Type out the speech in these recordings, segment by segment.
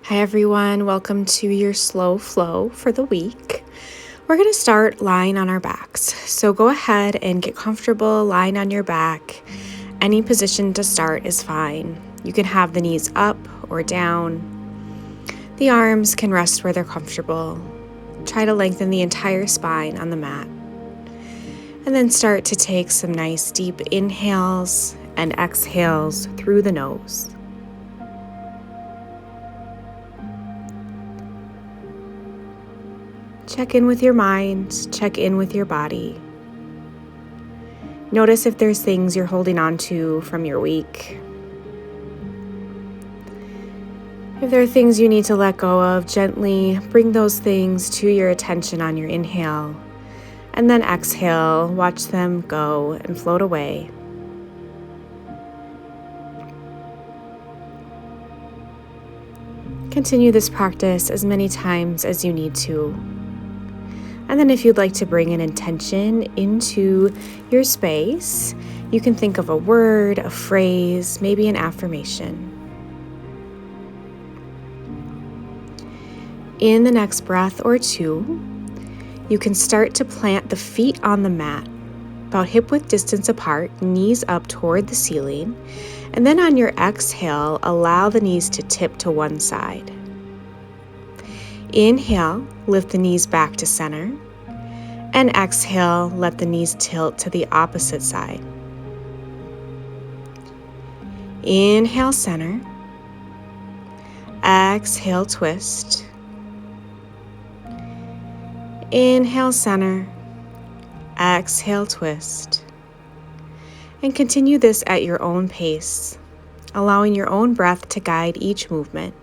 Hi everyone, welcome to your slow flow for the week. We're going to start lying on our backs. So go ahead and get comfortable lying on your back. Any position to start is fine. You can have the knees up or down. The arms can rest where they're comfortable. Try to lengthen the entire spine on the mat. And then start to take some nice deep inhales and exhales through the nose. Check in with your mind, check in with your body. Notice if there's things you're holding on to from your week. If there are things you need to let go of, gently bring those things to your attention on your inhale, and then exhale, watch them go and float away. Continue this practice as many times as you need to. And then if you'd like to bring an intention into your space, you can think of a word, a phrase, maybe an affirmation. In the next breath or two, you can start to plant the feet on the mat, about hip-width distance apart, knees up toward the ceiling, and then on your exhale, allow the knees to tip to one side. Inhale, lift the knees back to center, and exhale, let the knees tilt to the opposite side. Inhale, center. Exhale, twist. Inhale, center. Exhale, twist. And continue this at your own pace, allowing your own breath to guide each movement.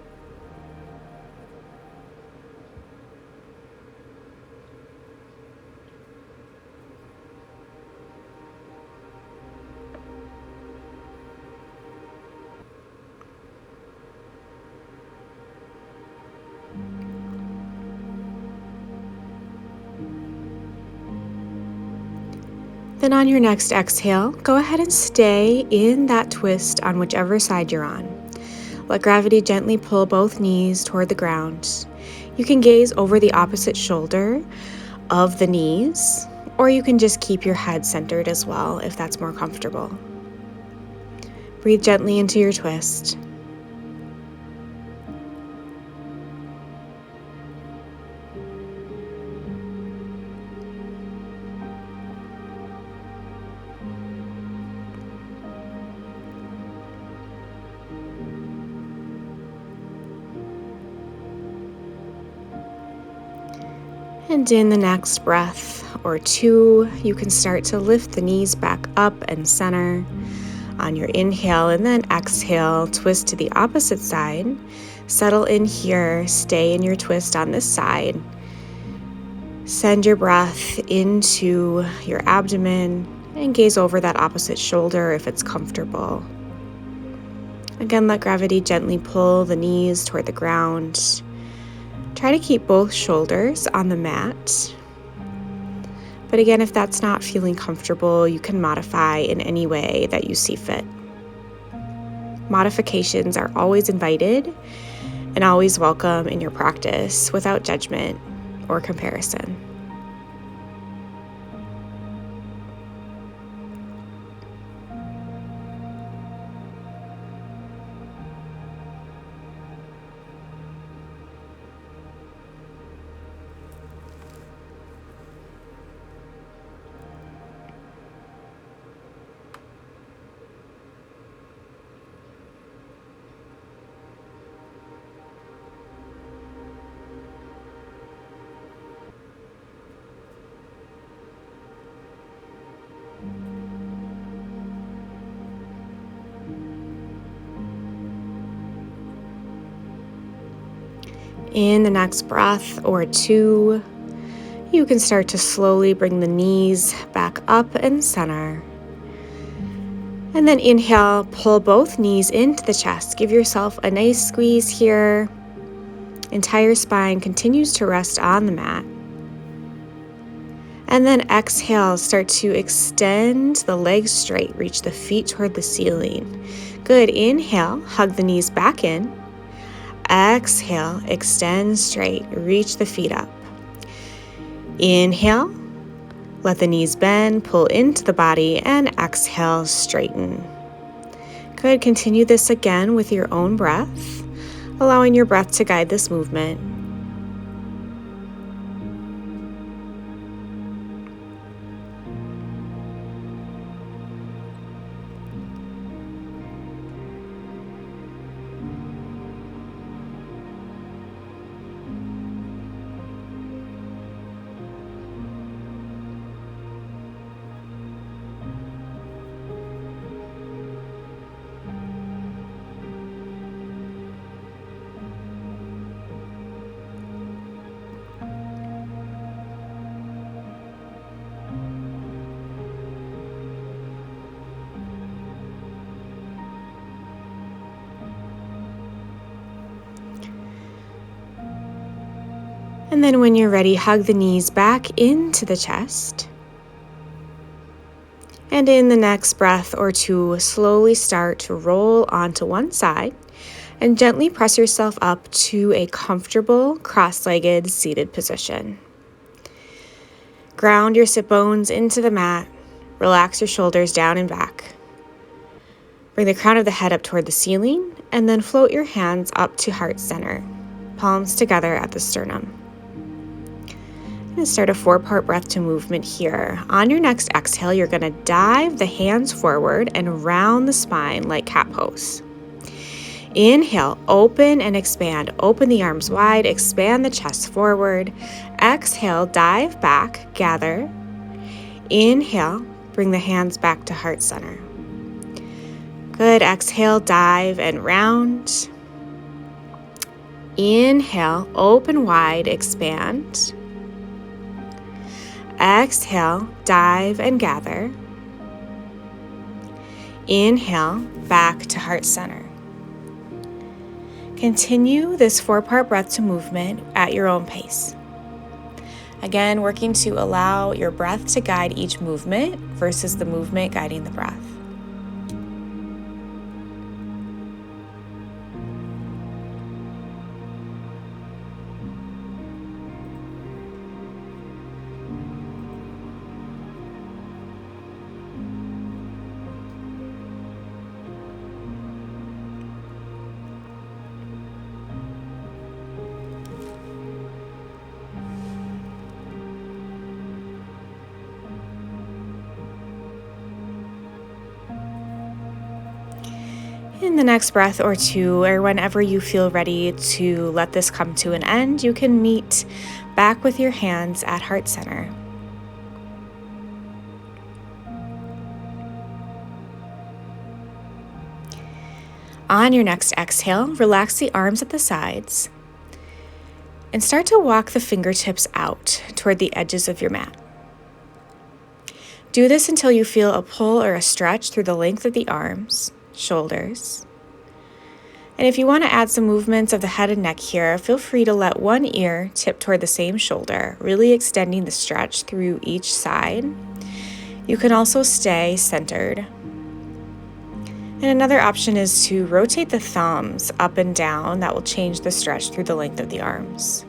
Then on your next exhale, go ahead and stay in that twist on whichever side you're on. Let gravity gently pull both knees toward the ground. You can gaze over the opposite shoulder of the knees, or you can just keep your head centered as well if that's more comfortable. Breathe gently into your twist. And in the next breath or two, you can start to lift the knees back up and center on your inhale, and then exhale, twist to the opposite side. Settle in here, stay in your twist on this side. Send your breath into your abdomen and gaze over that opposite shoulder if it's comfortable. Again, let gravity gently pull the knees toward the ground. Try to keep both shoulders on the mat. But again, if that's not feeling comfortable, you can modify in any way that you see fit. Modifications are always invited and always welcome in your practice without judgment or comparison. In the next breath or two, you can start to slowly bring the knees back up and center. And then inhale, pull both knees into the chest. Give yourself a nice squeeze here. Entire spine continues to rest on the mat. And then exhale, start to extend the legs straight, reach the feet toward the ceiling. Good, inhale, hug the knees back in. Exhale, extend straight, reach the feet up. Inhale, let the knees bend, pull into the body, and exhale, straighten. Good, continue this again with your own breath, allowing your breath to guide this movement. And then when you're ready, hug the knees back into the chest. And in the next breath or two, slowly start to roll onto one side and gently press yourself up to a comfortable cross-legged seated position. Ground your sit bones into the mat. Relax your shoulders down and back. Bring the crown of the head up toward the ceiling and then float your hands up to heart center, palms together at the sternum. And start a 4-part breath to movement here. On your next exhale, you're going to dive the hands forward and round the spine like cat pose. Inhale, open and expand. Open the arms wide, expand the chest forward. Exhale, dive back, gather. Inhale, bring the hands back to heart center. Good, exhale, dive and round. Inhale, open wide, expand. Exhale, dive and gather. Inhale, back to heart center. Continue this 4-part breath to movement at your own pace. Again, working to allow your breath to guide each movement versus the movement guiding the breath. In the next breath or two, or whenever you feel ready to let this come to an end, you can meet back with your hands at heart center. On your next exhale, relax the arms at the sides and start to walk the fingertips out toward the edges of your mat. Do this until you feel a pull or a stretch through the length of the arms, shoulders. And if you want to add some movements of the head and neck here, feel free to let one ear tip toward the same shoulder, really extending the stretch through each side. You can also stay centered. And another option is to rotate the thumbs up and down. That will change the stretch through the length of the arms.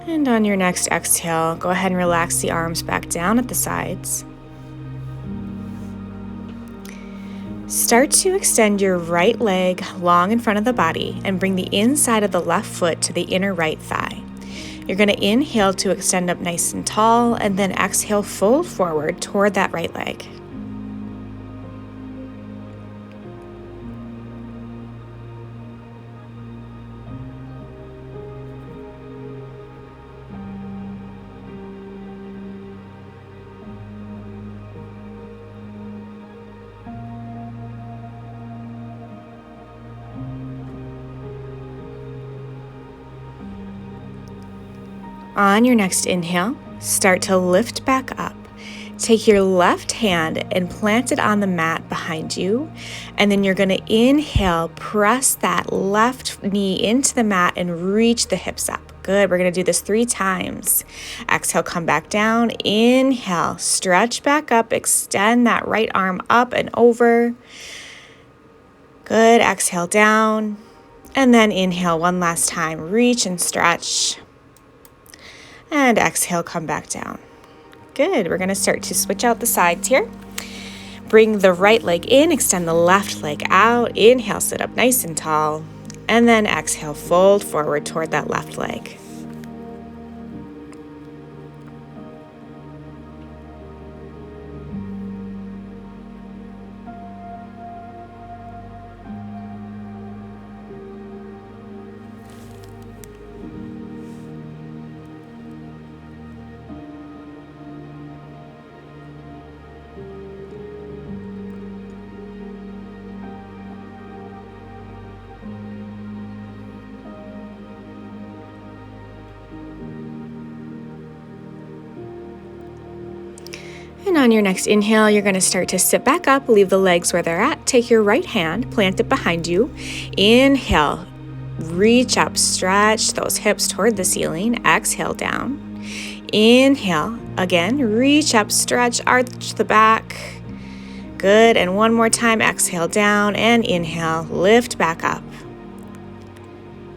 And on your next exhale, go ahead and relax the arms back down at the sides. Start to extend your right leg long in front of the body and bring the inside of the left foot to the inner right thigh. You're going to inhale to extend up nice and tall, and then exhale, fold forward toward that right leg. On your next inhale, start to lift back up. Take your left hand and plant it on the mat behind you. And then you're going to inhale, press that left knee into the mat and reach the hips up. Good. We're going to do this 3 times. Exhale, come back down. Inhale, stretch back up, extend that right arm up and over. Good. Exhale down. And then inhale one last time. Reach and stretch. And exhale, come back down. Good. We're going to start to switch out the sides here. Bring the right leg in, extend the left leg out. Inhale, sit up nice and tall. And then exhale, fold forward toward that left leg. And on your next inhale, you're going to start to sit back up, leave the legs where they're at. Take your right hand, plant it behind you. Inhale, reach up, stretch those hips toward the ceiling. Exhale down. Inhale, again, reach up, stretch, arch the back. Good. And one more time, exhale down and inhale, lift back up.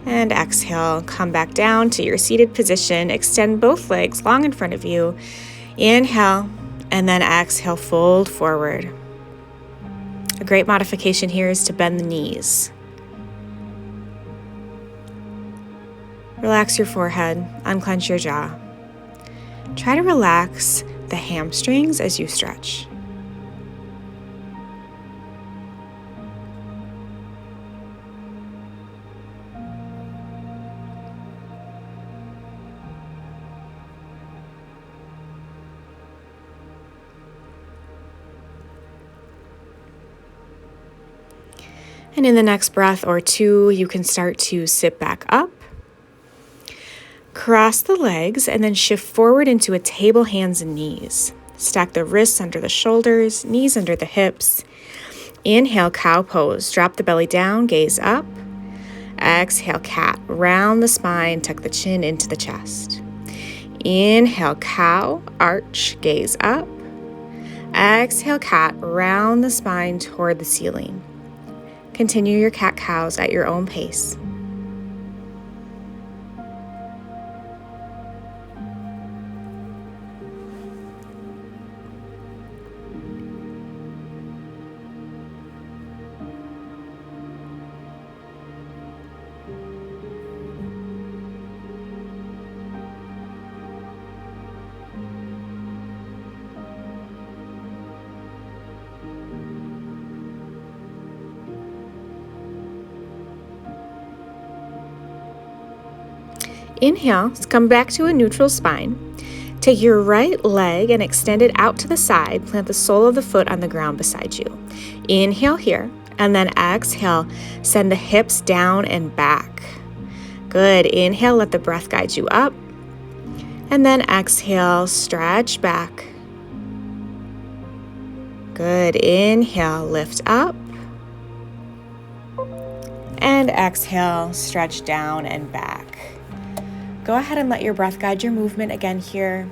And exhale, come back down to your seated position. Extend both legs long in front of you. Inhale. And then exhale, fold forward. A great modification here is to bend the knees. Relax your forehead, unclench your jaw. Try to relax the hamstrings as you stretch. And in the next breath or two, you can start to sit back up, cross the legs, and then shift forward into a table, hands and knees. Stack the wrists under the shoulders, knees under the hips. Inhale, cow pose. Drop the belly down, gaze up. Exhale, cat. Round the spine, tuck the chin into the chest. Inhale, cow, arch, gaze up. Exhale, cat. Round the spine toward the ceiling. Continue your cat-cows at your own pace. Inhale, come back to a neutral spine. Take your right leg and extend it out to the side. Plant the sole of the foot on the ground beside you. Inhale here, and then exhale. Send the hips down and back. Good. Inhale, let the breath guide you up. And then exhale, stretch back. Good. Inhale, lift up. And exhale, stretch down and back. Go ahead and let your breath guide your movement again here.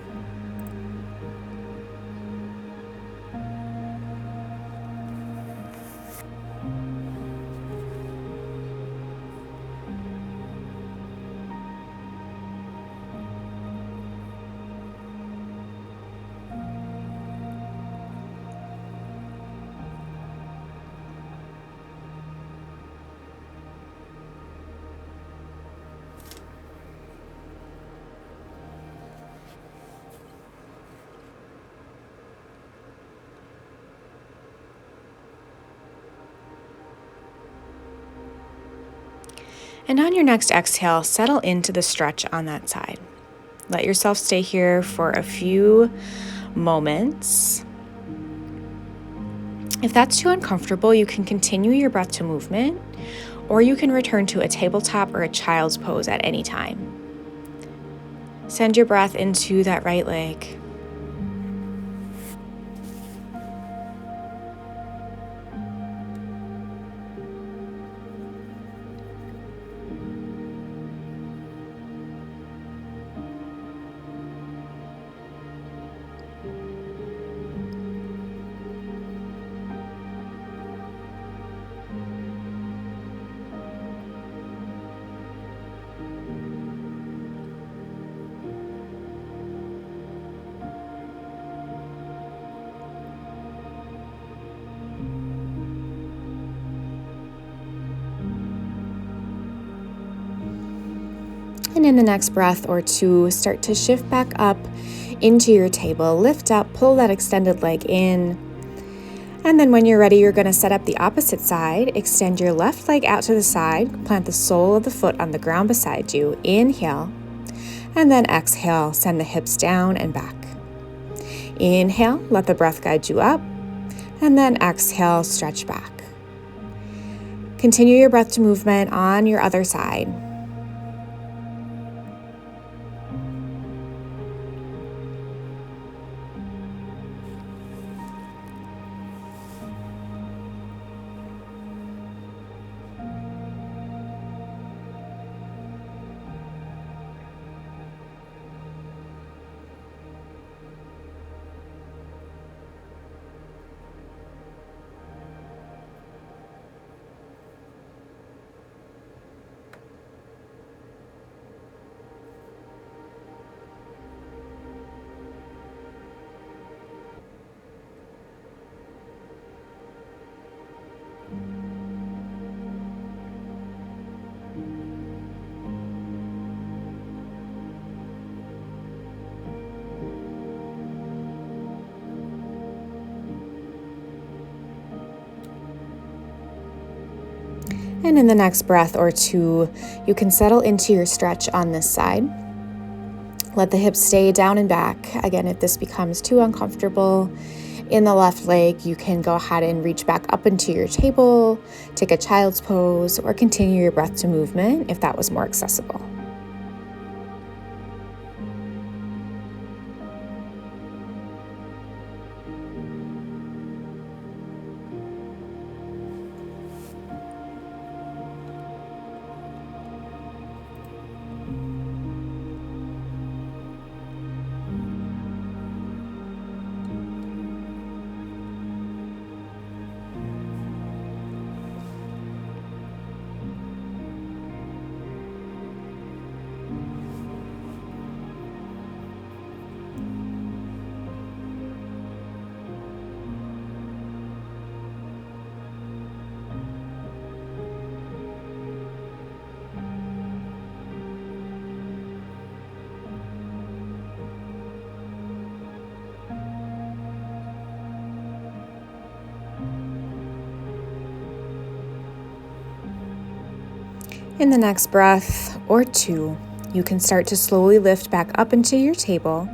And on your next exhale, settle into the stretch on that side. Let yourself stay here for a few moments. If that's too uncomfortable, you can continue your breath to movement, or you can return to a tabletop or a child's pose at any time. Send your breath into that right leg. And in the next breath or two, start to shift back up into your table. Lift up, pull that extended leg in. And then when you're ready, you're going to set up the opposite side. Extend your left leg out to the side. Plant the sole of the foot on the ground beside you. Inhale. And then exhale, send the hips down and back. Inhale, let the breath guide you up. And then exhale, stretch back. Continue your breath to movement on your other side. And in the next breath or two, you can settle into your stretch on this side. Let the hips stay down and back. Again, if this becomes too uncomfortable in the left leg, you can go ahead and reach back up into your table, take a child's pose, or continue your breath to movement if that was more accessible. In the next breath or two, you can start to slowly lift back up into your table.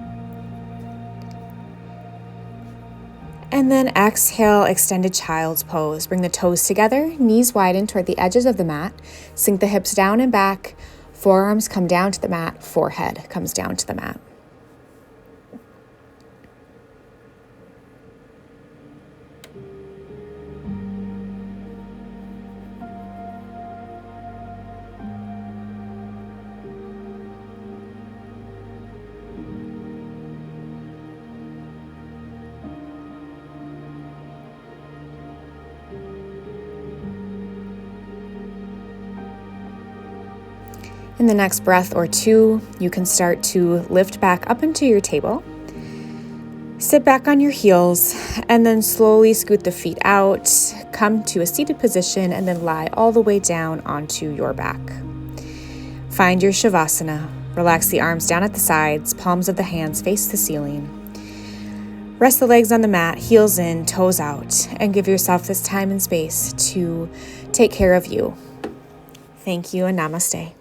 And then exhale, extended child's pose. Bring the toes together, knees widen toward the edges of the mat. Sink the hips down and back. Forearms come down to the mat. Forehead comes down to the mat. In the next breath or two, you can start to lift back up into your table. Sit back on your heels and then slowly scoot the feet out, come to a seated position, and then lie all the way down onto your back. Find your Shavasana. Relax the arms down at the sides, palms of the hands face the ceiling. Rest the legs on the mat, heels in, toes out, and give yourself this time and space to take care of you. Thank you and namaste.